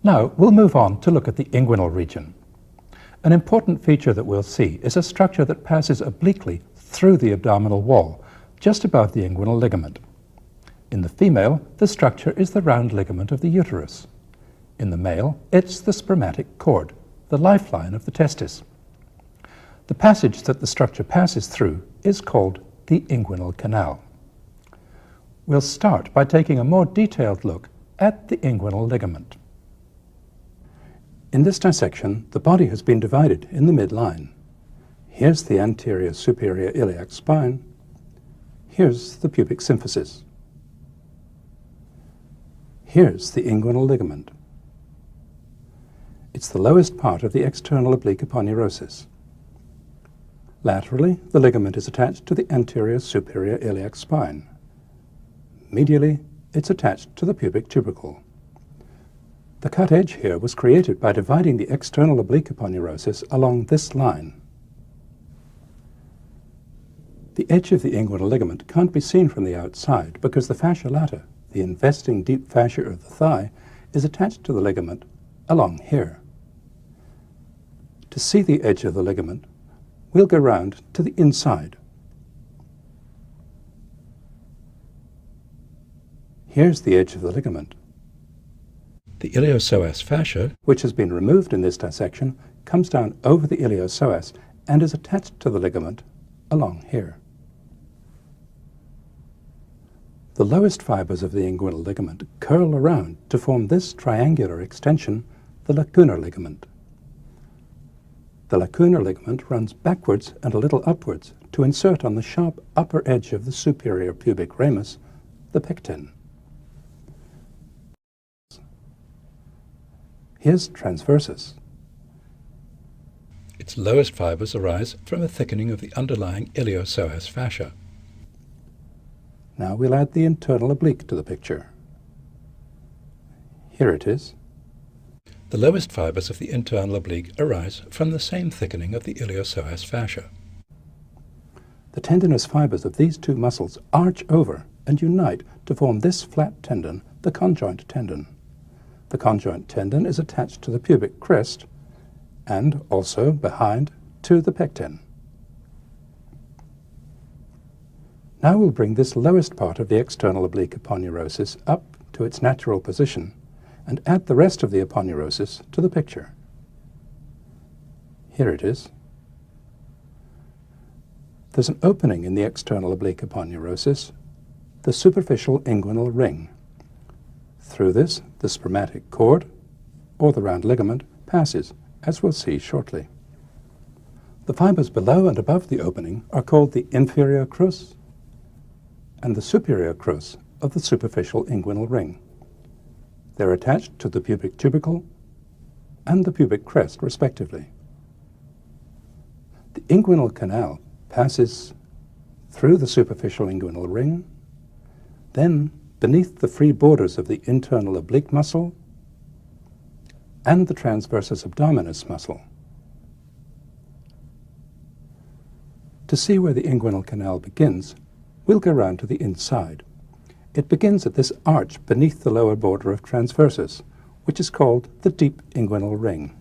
Now we'll move on to look at the inguinal region. An important feature that we'll see is a structure that passes obliquely through the abdominal wall, just above the inguinal ligament. In the female, the structure is the round ligament of the uterus. In the male, it's the spermatic cord, the lifeline of the testis. The passage that the structure passes through is called the inguinal canal. We'll start by taking a more detailed look at the inguinal ligament. In this dissection, the body has been divided in the midline. Here's the anterior superior iliac spine. Here's the pubic symphysis. Here's the inguinal ligament. It's the lowest part of the external oblique aponeurosis. Laterally, the ligament is attached to the anterior superior iliac spine. Medially, it's attached to the pubic tubercle. The cut edge here was created by dividing the external oblique aponeurosis along this line. The edge of the inguinal ligament can't be seen from the outside because the fascia lata, the investing deep fascia of the thigh, is attached to the ligament along here. To see the edge of the ligament, we'll go round to the inside. Here's the edge of the ligament. The iliopsoas fascia, which has been removed in this dissection, comes down over the iliopsoas and is attached to the ligament along here. The lowest fibers of the inguinal ligament curl around to form this triangular extension, the lacunar ligament. The lacunar ligament runs backwards and a little upwards to insert on the sharp upper edge of the superior pubic ramus, the pecten. Here's transversus. Its lowest fibers arise from a thickening of the underlying iliopsoas fascia. Now we'll add the internal oblique to the picture. Here it is. The lowest fibers of the internal oblique arise from the same thickening of the iliopsoas fascia. The tendinous fibers of these two muscles arch over and unite to form this flat tendon, the conjoint tendon. The conjoint tendon is attached to the pubic crest and also behind to the pecten. Now we'll bring this lowest part of the external oblique aponeurosis up to its natural position and add the rest of the aponeurosis to the picture. Here it is. There's an opening in the external oblique aponeurosis, the superficial inguinal ring. Through this, the spermatic cord, or the round ligament, passes, as we'll see shortly. The fibers below and above the opening are called the inferior crus and the superior crus of the superficial inguinal ring. They're attached to the pubic tubercle and the pubic crest, respectively. The inguinal canal passes through the superficial inguinal ring, then beneath the free borders of the internal oblique muscle and the transversus abdominis muscle. To see where the inguinal canal begins, we'll go round to the inside. It begins at this arch beneath the lower border of transversus, which is called the deep inguinal ring.